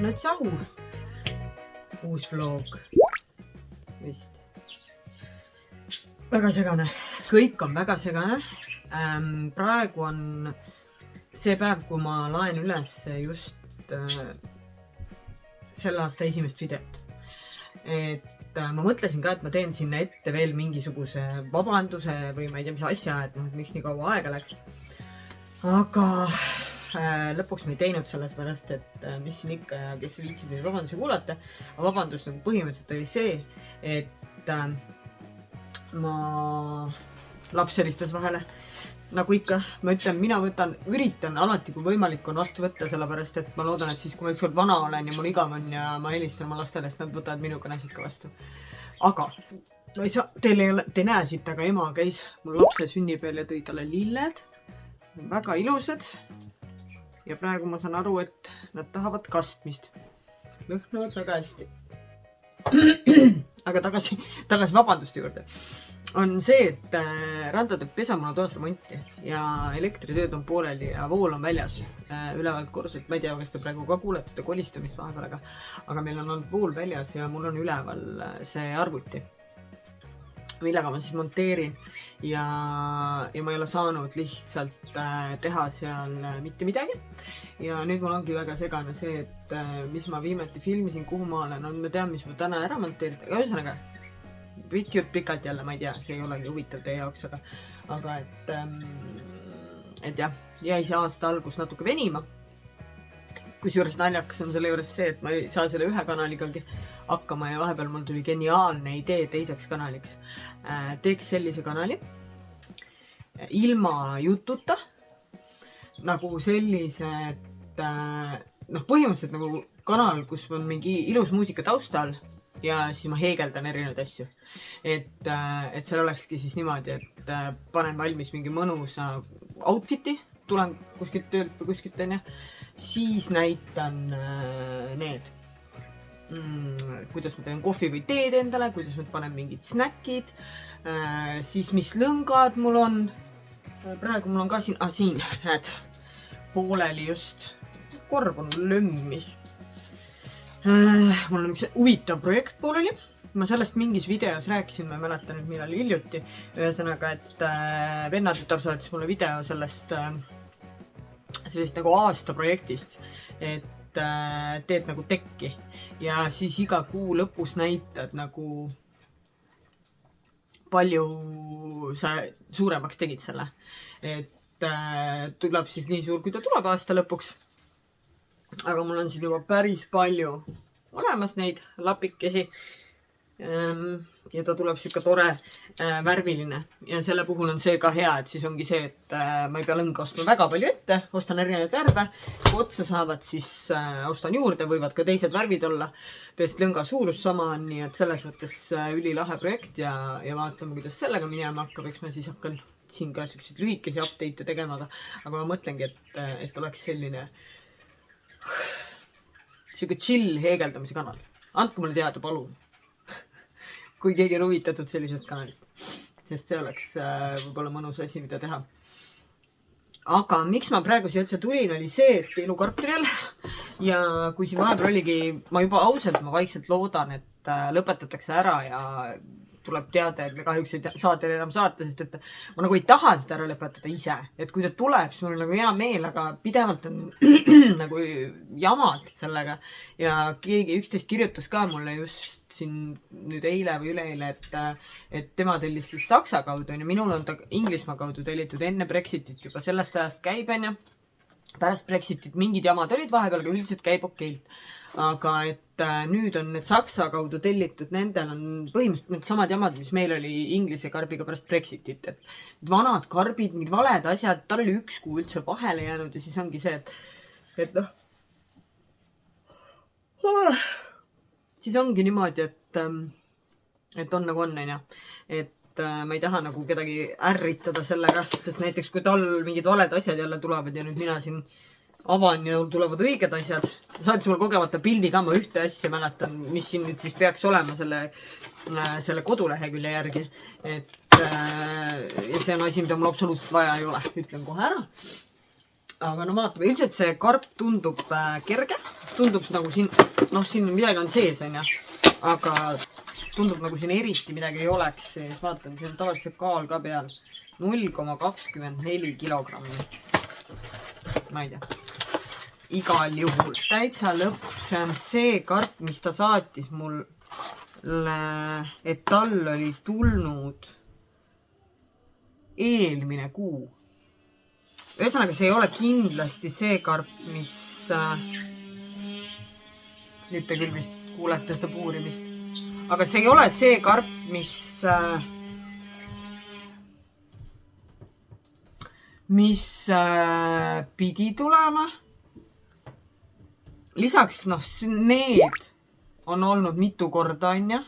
no tšau. Uus vlog. Vist. Väga segane. Kõik on väga segane. Praegu on see päev, kui ma laen üles just selle aasta esimest videot. Ma mõtlesin ka, et ma teen sinna ette veel mingisuguse vabanduse või ma ei tea, mis asja, et miks nii kaua aega läks. Aga lõpuks ma ei teinud selles pärast, et mis siin ikka ja kes viitsib neid vabandusi kuulata. Aga vabandus nagu põhimõtteliselt oli see, et ma laps helistas vahele. Nagu ikka, ma ütlen, mina üritan alati, kui võimalik on vastu võtta, sellepärast, et ma loodan, et siis, kui ma ükskord vana olen ja mul igav on ja ma helistan oma lastele, siis nad võtavad minu kõnesid ka vastu. Aga ma ei saa, te näe siit, aga ema käis mul lapse sünnipäeval ja tõi talle lilled. Väga ilusad. Ja praegu ma saan aru, et nad tahavad kastmist. Lõhnavad väga hästi. Aga tagasi vabanduste juurde. On see, et Rando teeb pesamuna toas remonti ja elektritööd on pooleli ja vool on väljas ülevalt korruselt. Ma ei tea, kas te praegu ka kuulete seda kolistamist vahepeal, aga meil on olnud vool väljas ja mul on üleval see arvuti, millega ma siis monteerin ja ma ei ole saanud lihtsalt teha seal mitte midagi. Ja nüüd mul ongi väga segane see, et mis ma viimati filmisin, kuhu ma olen, me teame, mis ma täna ära monteeritud. Aga ühesõnaga, pikalt jälle, ma ei tea, see ei olegi huvitav teie jaoks, aga et jah, jäi see aasta algus natuke venima. Kusjuures naljakas on selle juures see, et ma ei saa selle ühe kanaliga hakkama ja vahepeal mul tuli geniaalne idee teiseks kanaliks. Teeks sellise kanali ilma jututa, nagu sellised, põhimõtteliselt nagu kanal, kus on mingi ilus muusika taustal ja siis ma heegeldan erinevaid asju. Et seal olekski siis niimoodi, et panen valmis mingi mõnusa outfiti, tulen kuskilt töölt või kuskilt on ja siis näitan need, kuidas ma teen kohvi või teed endale, kuidas ma panen mingid snäkid, siis mis lõngad mul on. Praegu mul on ka siin, näed, pooleli just korv on lömmis. Mul on üks huvitav projekt pooleli. Ma sellest mingis videos rääkisin, ma ei mäleta nüüd millal hiljuti. Ühesõnaga, et vennatütar saatis mulle video sellest nagu aasta projektist, et teed nagu tekki ja siis iga kuu lõpus näitad nagu palju sa suuremaks tegid selle. Et tuleb siis nii suur, kui ta tuleb aasta lõpuks. Aga mul on siin juba päris palju olemas neid lapikesi ja ta tuleb siuke tore värviline ja selle puhul on see ka hea, et siis ongi see, et ma ei pea lõnga ostma väga palju ette, ostan erinevaid värve, kui otsa saavad, siis ostan juurde, võivad ka teised värvid olla, peast lõnga suurus sama on, nii et selles mõttes ülilahe projekt ja vaatame, kuidas sellega minema hakkab, eks ma siis hakkan siin ka selliseid lühikesi update'e tegema, aga ma mõtlengi, et oleks selline siuke chill heegeldamise kanal. Andke mulle teada, palun, kui keegi on huvitatud sellisest kanalist, sest see oleks võib-olla mõnus asi, mida teha. Aga miks ma praegu siia üldse tulin, oli see, et elukarpinel ja kui siin vahepeal oligi, ma juba ausalt, ma vaikselt loodan, et lõpetatakse ära ja tuleb teada, et me kahjuks ei saa teile enam saata, sest et ma nagu ei taha seda ära lõpetada ise. Et kui ta tuleb, siis mul on nagu hea meel, aga pidevalt on nagu jamad sellega. Ja keegi 11 kirjutas ka mulle just siin nüüd eile või üleeile, et tema tellis siis Saksa kaudu ja minul on ta Inglismaa kaudu tellitud enne Brexitit juba sellest ajast käib ja pärast Brexitit mingid jamad olid vahepeal, aga üldiselt käib okeilt. Aga et nüüd on need Saksa kaudu tellitud, nendel on põhimõtteliselt need samad jamad, mis meil oli Inglise karbiga pärast Brexitit. Et vanad karbid, mingid valed asjad, tal oli 1 kuu üldse vahele jäänud ja siis ongi see, et siis ongi niimoodi, et on nagu on, et ma ei taha nagu kedagi ärritada sellega, sest näiteks kui tal mingid valed asjad jälle tulevad ja nüüd mina siin avan ja tulevad õiged asjad. Ta saatis mul kogemata pildi ka, ma ühte asja mäletan, mis siin nüüd siis peaks olema selle kodulehekülje järgi. Ja see on asi, mida mul absoluutselt vaja ei ole, ütlen kohe ära. aga no vaatame, üldiselt see karp tundub kerge, tundub nagu siin, noh, siin midagi on sees, on ju, aga tundub nagu siin eriti midagi ei oleks sees, vaatan, siin on tavaliselt kaal ka peal, 0,24 kilogrammi, ma ei tea, igal juhul, täitsa lõpp, see on see karp, mis ta saatis mulle, et tal oli tulnud eelmine kuu. Ühesõnaga, see ei ole kindlasti see karp, mis... nüüd te küll vist kuulete seda puurimist. Aga see ei ole see karp, mis pidi tulema. Lisaks, noh, need on olnud mitu korda, on ja?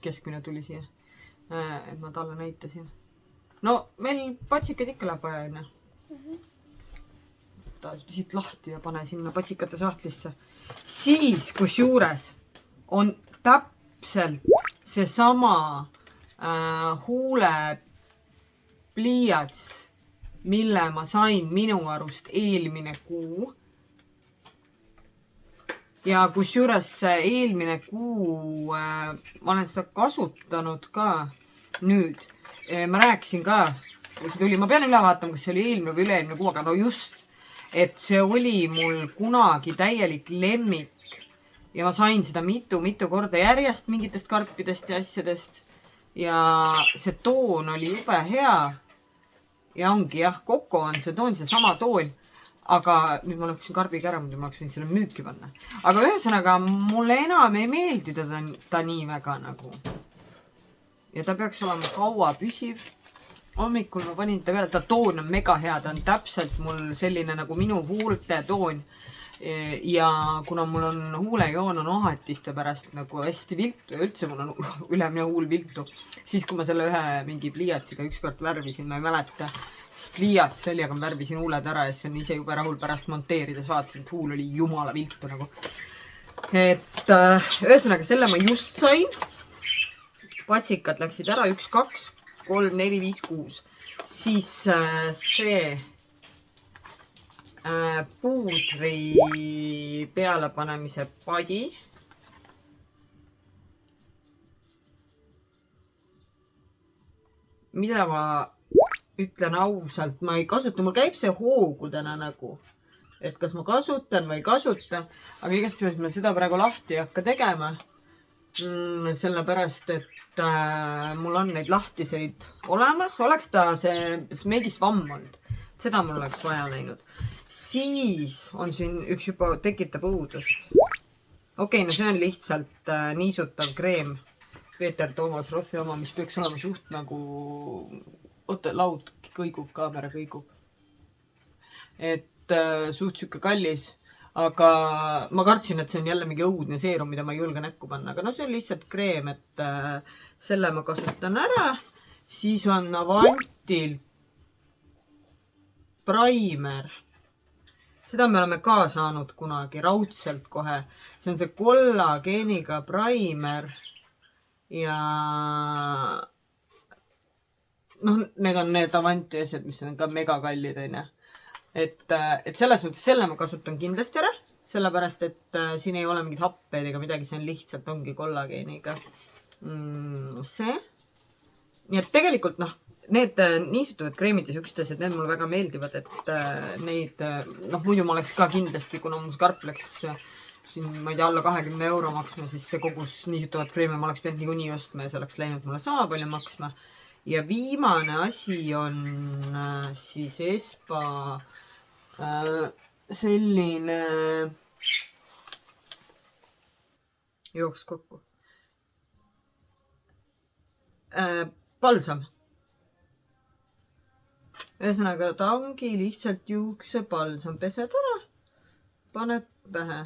Keskmine tuli siia, et ma talle näitasin. No, meil patsikad ikka läheb vaja, on ja? Ta siit lahti ja pane sinna patsikate sahtlisse. Siis, kus juures on täpselt seesama huule pliiats, mille ma sain minu arust eelmine kuu. Ja kus juures eelmine kuu ma olen seda kasutanud ka nüüd. Ma rääkisin ka, kui see tuli, ma pean üle vaatama, kas see oli eelmine või üle-eelmine kuu, aga no just, et see oli mul kunagi täielik lemmik ja ma sain seda mitu korda järjest mingitest karpidest ja asjadest ja see toon oli jube hea ja ongi jah, Koko on see toon, see sama toon, aga nüüd ma lõpsin karbiga ära, muidu ma oleks võinud selle müüki panna. Aga ühesõnaga, mulle enam ei meeldi ta nii väga nagu. Ja ta peaks olema kaua püsiv. Hommikul ma panin ta peale, ta toon on mega hea, ta on täpselt mul selline nagu minu huulte toon. Ja kuna mul on huulejoon on ahatiste pärast nagu hästi viltu ja üldse mul on ülemine huul viltu, siis kui ma selle ühe mingi pliiatsiga ükskord värvisin, ma ei mäleta, mis pliiats oli, aga ma värvisin huuled ära ja siis on ise jube rahul pärast monteerides vaatasin, et huul oli jumala viltu nagu. Et ühesõnaga selle ma just sain. Patsikad läksid ära 1, 2, 3, 4, 5, 6. Siis see puudri pealepanemise padi. Mida ma ütlen ausalt, ma ei kasuta, mul käib see hoogudena nagu. Et kas ma kasutan või ei kasuta, aga igast ma seda praegu lahti ei hakka tegema. Sellepärast, et mul on neid lahtiseid olemas. Oleks ta see meedis vamm olnud. Seda mul oleks vaja näinud. Siis on siin üks juba tekitab õudust. Okei, no see on lihtsalt niisutav kreem. Peeter Toomas Rothi oma, mis peaks olema suht nagu... Oota, laud kõigub, kaamera kõigub. Et suht sükke kallis. Aga ma kartsin, et see on jälle mingi õudne seerum, mida ma ei julge näkku panna. Aga no see on lihtsalt kreem, et selle ma kasutan ära. Siis on Avantilt primer. Seda me oleme ka saanud kunagi raudselt kohe. See on see kollageeniga primer. Ja noh, need on need Avanti asjad, mis on ka mega kallid, on ju. Et selles mõttes selle ma kasutan kindlasti ära, sellepärast, et siin ei ole mingid happeid ega midagi, see on lihtsalt ongi kollageeniga. See. Nii et tegelikult, noh, need niisutavad kreemid ja siuksed asjad, need mulle väga meeldivad, et neid, noh, muidu ma oleks ka kindlasti, kuna mu skarp läks siin, ma ei tea, alla 20 € maksma, siis see kogus niisutavad kreemi ma oleks pidanud niikuinii ostma ja see oleks läinud mulle sama palju maksma. Ja viimane asi on siis Espa selline jooks kokku balsam. Ühesõnaga, ta ongi lihtsalt juuksepalsam. Pesed ära, paned pähe.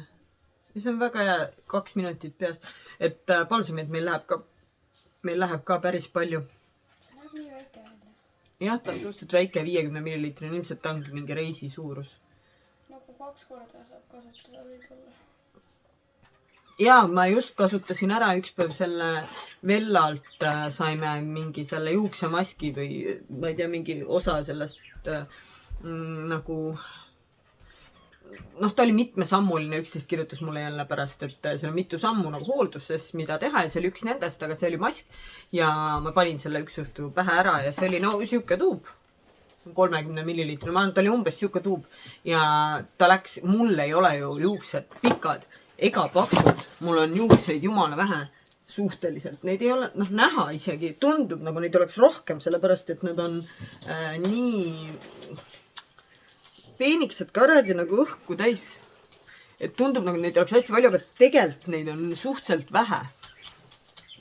Ja see on väga hea 2 minutit peast. Et balsamid meil läheb ka päris palju. Jah, ta on suhteliselt väike, 50 milliliitri, ilmselt ta ongi mingi reisi suurus. Nagu 2 korda saab kasutada võib-olla. ja ma just kasutasin ära üks päev selle Vellalt saime mingi selle juuksemaski või ma ei tea, mingi osa sellest nagu noh, ta oli mitmesammuline, üksteist kirjutas mulle jälle pärast, et seal on mitu sammu nagu hoolduses, mida teha ja see oli üks nendest, aga see oli mask ja ma panin selle üks õhtu pähe ära ja see oli no siuke tuub, 30 milliliitri, ma arvan, ta oli umbes siuke tuub ja ta läks, mul ei ole ju juuksed pikad ega paksud, mul on juukseid jumala vähe suhteliselt, neid ei ole, noh, näha isegi, tundub nagu neid oleks rohkem, sellepärast et nad on nii peeniksed karad ja nagu õhku täis. Et tundub nagu neid oleks hästi palju, aga tegelikult neid on suhteliselt vähe.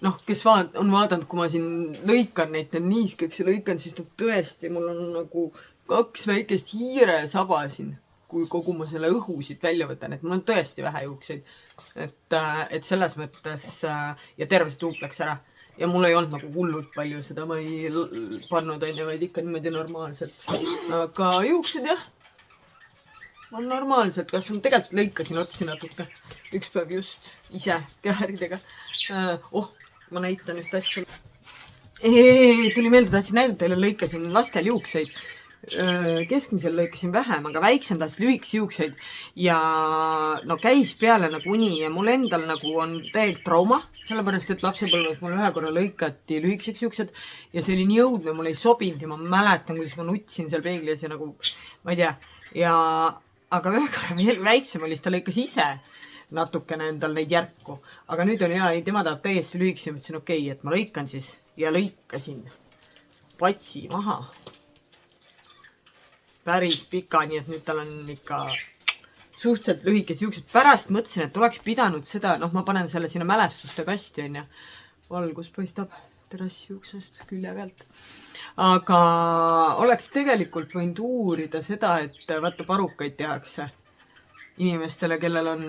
Noh, kes on vaadanud, kui ma siin lõikan neid niiskeks ja lõikan, siis tõesti, mul on nagu 2 väikest hiiresaba siin, kui kogu ma selle õhu siit välja võtan, et mul on tõesti vähe juukseid. Et selles mõttes ja terve see tuub läks ära. Ja mul ei olnud nagu hullult palju, seda ma ei pannud, vaid ikka niimoodi normaalselt. Aga juuksed jah. On normaalselt, kas on tegelikult lõikasin otsi natuke. Üks päev just ise kääridega. Ma näitan üht asja. Tuli meelde, tahtsin näidata teile, lõikasin lastel juukseid. Keskmisel lõikasin vähem, aga väiksem tahtsin lühiks juukseid. Ja no käis peale nagu uni ja mul endal nagu on täiega trauma. Sellepärast, et lapsepõlves mul ühe korra lõikati lühikseks juuksed. Ja see oli nii õudne, mul ei sobinud ja ma mäletan, kuidas ma nutsin seal peeglis ja nagu, ma ei tea. Aga ühe korra veel väiksem oli, ta lõikas ise natukene endal neid järku. Aga nüüd on hea, tema tahab täiesti lühiks ja mõtlesin okei, et ma lõikan siis ja lõikasin patsi maha. Päris pika, nii et nüüd tal on ikka suhteliselt lühikes juuksed. Pärast mõtlesin, et oleks pidanud seda, noh ma panen selle sinna mälestuste kasti on ja valgus paistab terassi juuksest külje pealt. Aga oleks tegelikult võinud uurida seda, et vaata parukaid tehakse inimestele, kellel on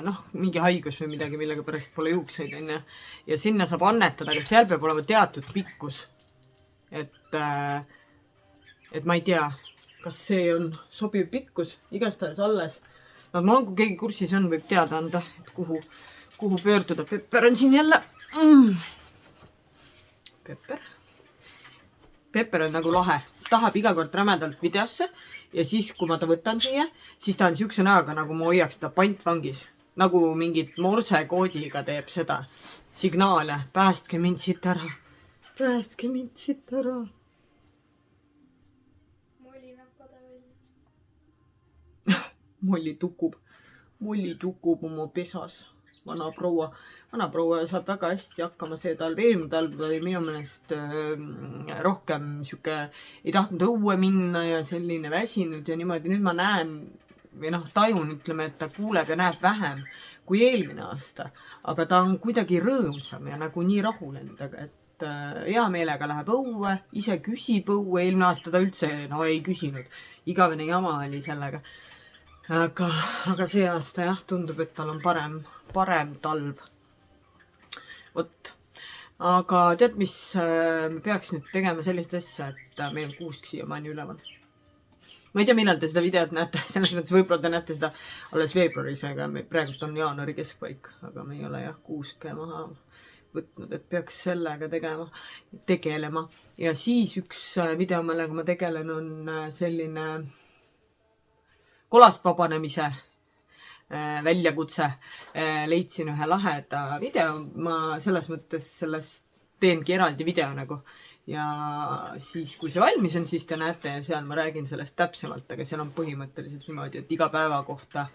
noh, mingi haigus või midagi, millega pärast pole juukseid on ja sinna saab annetada, aga seal peab olema teatud pikkus. Et ma ei tea, kas see on sobiv pikkus, igastahes alles. No ma olen, kui keegi kursis on, võib teada anda, et kuhu pöörduda. Pepper on siin jälle. Pepper on nagu lahe. Tahab iga kord rämedalt videosse ja siis, kui ma ta võtan siia, siis ta on siukse näoga, nagu ma hoiaks ta pantvangis. Nagu mingit morsekoodiga teeb seda signaale. Päästke mind siit ära. Päästke mind siit ära. Molli näeb kade välja. Molli tukub oma pesas. Vana proua saab väga hästi hakkama see talv. Eelmine talv oli minu meelest rohkem siuke, ei tahtnud õue minna ja selline väsinud ja niimoodi. Nüüd ma näen või noh, tajun, ütleme, et ta kuuleb ja näeb vähem kui eelmine aasta. Aga ta on kuidagi rõõmsam ja nagu nii rahul endaga, et hea meelega läheb õue, ise küsib õue. Eelmine aasta ta üldse ei küsinud. Igavene jama oli sellega. Aga see aasta jah, tundub, et tal on parem talv. Vot. Aga tead, mis me peaks nüüd tegema sellist asja, et meil on kuusk siiamaani üleval. Ma ei tea, millal te seda videot näete, selles mõttes võib-olla te näete seda alles veebruaris, aga praegult on jaanuari keskpaik, aga me ei ole jah kuuske maha võtnud, et peaks sellega tegelema. Ja siis üks video, millega ma tegelen, on selline kolast vabanemise väljakutse. Leidsin ühe laheda video. Ma selles mõttes sellest teengi eraldi video nagu. Ja siis, kui see valmis on, siis te näete ja seal ma räägin sellest täpsemalt, aga seal on põhimõtteliselt niimoodi, et iga päeva kohta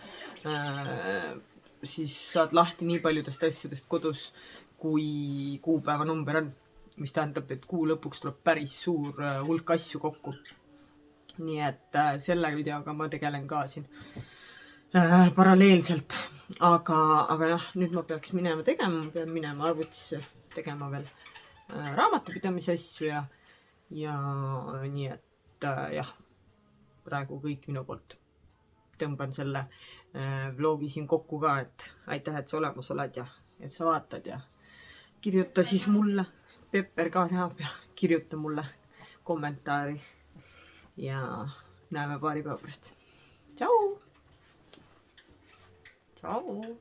siis saad lahti nii paljudest asjadest kodus, kui kuupäeva number on. Mis tähendab, et kuu lõpuks tuleb päris suur hulk asju kokku. Nii et selle videoga ma tegelen ka siin paralleelselt. Aga jah, nüüd ma peaks minema tegema, ma pean minema arvutisse tegema veel raamatupidamise asju ja nii, et jah, praegu kõik minu poolt. Tõmban selle vlogi siin kokku ka, et aitäh, et sa olemas oled ja et sa vaatad ja kirjuta siis mulle. Pepper ka teab ja kirjuta mulle kommentaari. Ja näeme paari päeva pärast. Tšau! Tšau!